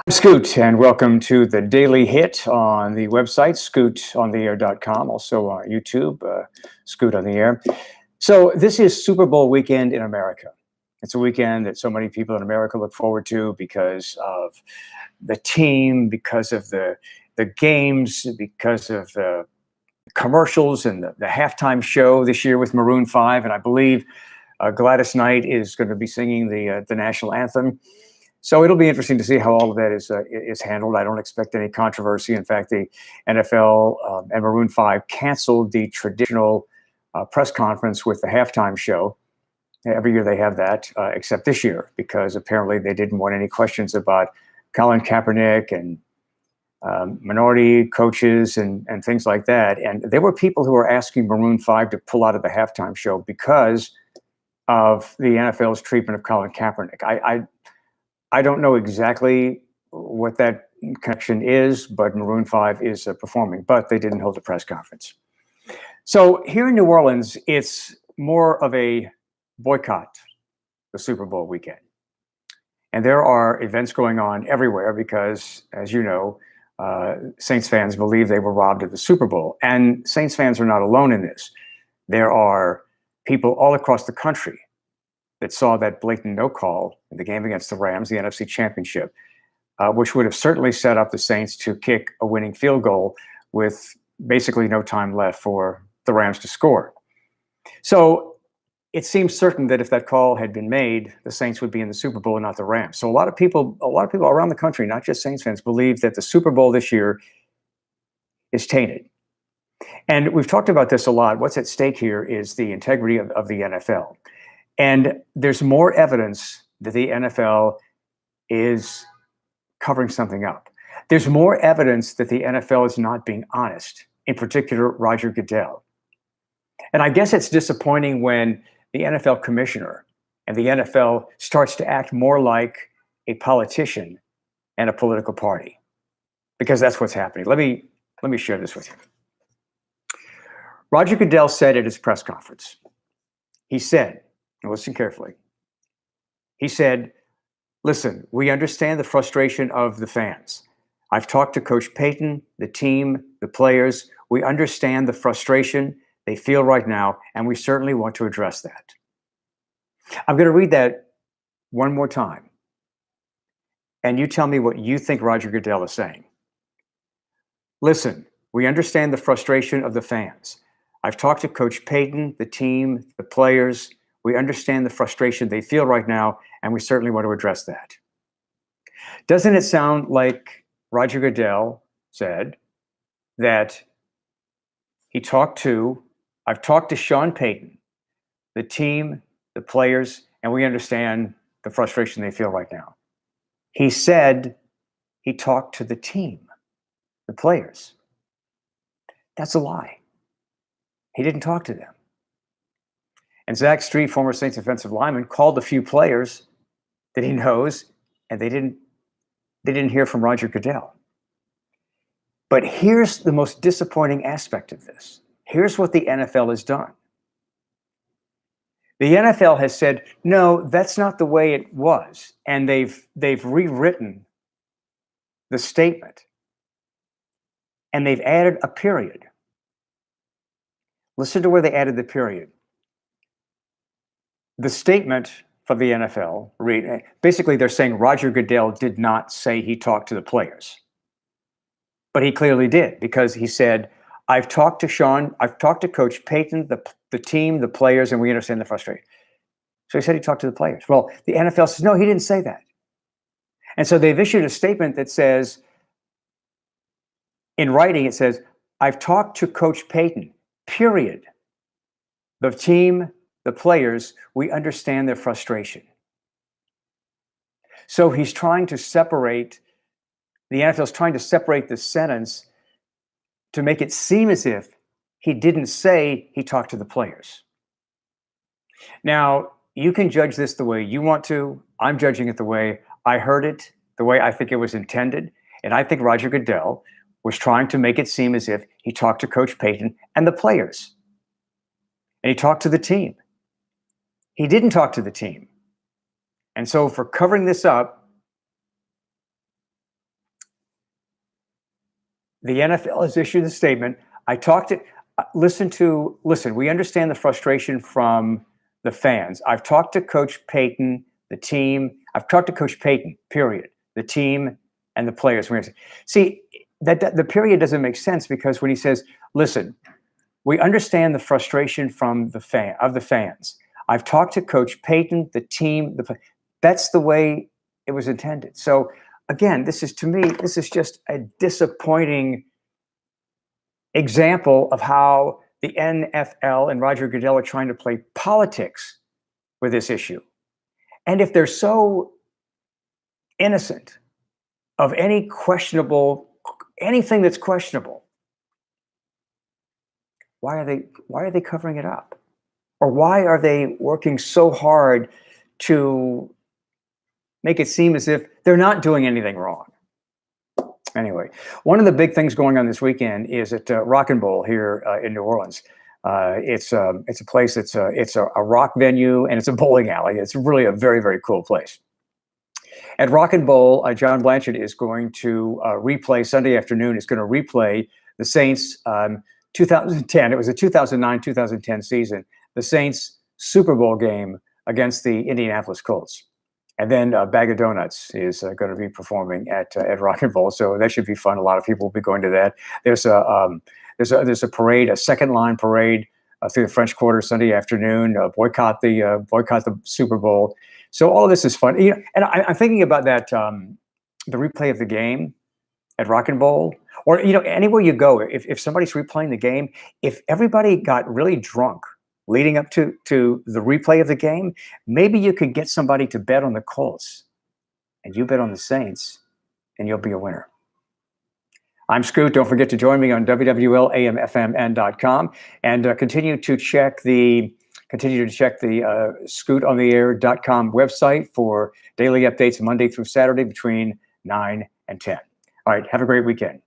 Scoot, and welcome to the Daily Hit on the website, scootontheair.com, also on YouTube, Scoot on the Air. So, this is Super Bowl weekend in America. It's a weekend that so many people in America look forward to because of the team, because of the games, because of the commercials and the halftime show this year with Maroon 5. And I believe Gladys Knight is going to be singing the national anthem. So it'll be interesting to see how all of that is handled. I don't expect any controversy. In fact, the NFL and Maroon 5 canceled the traditional press conference with the halftime show. Every year they have that, except this year, because apparently they didn't want any questions about Colin Kaepernick and minority coaches and things like that. And there were people who were asking Maroon 5 to pull out of the halftime show because of the NFL's treatment of Colin Kaepernick. I don't know exactly what that connection is, but Maroon 5 is performing, but they didn't hold a press conference. So here in New Orleans, it's more of a boycott, the Super Bowl weekend. And there are events going on everywhere because, as you know, Saints fans believe they were robbed of the Super Bowl. And Saints fans are not alone in this. There are people all across the country that saw that blatant no call in the game against the Rams, the NFC Championship, which would have certainly set up the Saints to kick a winning field goal with basically no time left for the Rams to score. So it seems certain that if that call had been made, the Saints would be in the Super Bowl and not the Rams. So a lot of people around the country, not just Saints fans, believe that the Super Bowl this year is tainted. And we've talked about this a lot. What's at stake here is the integrity of the NFL. And there's more evidence that the NFL is covering something up. There's more evidence that the NFL is not being honest, in particular, Roger Goodell. And I guess it's disappointing when the NFL commissioner and the NFL starts to act more like a politician and a political party, because that's what's happening. Let me share this with you. Roger Goodell said at his press conference, he said, and listen carefully. He said, listen, we understand the frustration of the fans. I've talked to Coach Payton, the team, the players. We understand the frustration they feel right now, and we certainly want to address that. I'm going to read that one more time. And you tell me what you think Roger Goodell is saying. Listen, we understand the frustration of the fans. I've talked to Coach Payton, the team, the players. We understand the frustration they feel right now, and we certainly want to address that. Doesn't it sound like Roger Goodell said that I've talked to Sean Payton, the team, the players, and we understand the frustration they feel right now. He said he talked to the team, the players. That's a lie. He didn't talk to them. And Zach Street, former Saints offensive lineman, called a few players that he knows, and they didn't hear from Roger Goodell. But here's the most disappointing aspect of this. Here's what the NFL has done. The NFL has said, no, that's not the way it was. And they've rewritten the statement. And they've added a period. Listen to where they added the period. The statement from the NFL, basically they're saying Roger Goodell did not say he talked to the players. But he clearly did, because he said, I've talked to Coach Payton, the team, the players, and we understand the frustration. So he said he talked to the players. Well, the NFL says, no, he didn't say that. And so they've issued a statement that says, in writing, it says, I've talked to Coach Payton, period. The team, the players, we understand their frustration. So he's trying to separate, the NFL is trying to separate the sentence to make it seem as if he didn't say he talked to the players. Now, you can judge this the way you want to. I'm judging it the way I heard it, the way I think it was intended. And I think Roger Goodell was trying to make it seem as if he talked to Coach Payton and the players. And he talked to the team. He didn't talk to the team. And so for covering this up, The NFL has issued a statement. I talked to, listen, we understand the frustration from the fans. I've talked to Coach Payton, the team. I've talked to Coach Payton, period, the team and the players. See, that the period doesn't make sense because when he says, listen, we understand the frustration from the fans. I've talked to Coach Payton, the team, that's the way it was intended. So again, this is just a disappointing example of how the NFL and Roger Goodell are trying to play politics with this issue. And if they're so innocent of anything that's questionable, why are they covering it up? Or why are they working so hard to make it seem as if they're not doing anything wrong? Anyway, one of the big things going on this weekend is at Rock and Bowl here in New Orleans. It's a place it's a rock venue and it's a bowling alley. It's really a very, very cool place. At Rock and Bowl, John Blanchard is going to replay Sunday afternoon. Is going to replay the Saints 2010. It was a 2009-2010 season. The Saints Super Bowl game against the Indianapolis Colts. And then Bag of Donuts is going to be performing at Rock and Roll, so that should be fun. A lot of people will be going to that. There's a parade, a second line parade through the French Quarter Sunday afternoon. Boycott the Super Bowl. So all of this is fun. And I'm thinking about that the replay of the game at Rock and Roll, or anywhere you go. If somebody's replaying the game, if everybody got really drunk leading up to the replay of the game, maybe you could get somebody to bet on the Colts and you bet on the Saints and you'll be a winner. I'm Scoot. Don't forget to join me on WWLAMFMN.com and continue to check the scootontheair.com website for daily updates Monday through Saturday between 9 and 10. All right. Have a great weekend.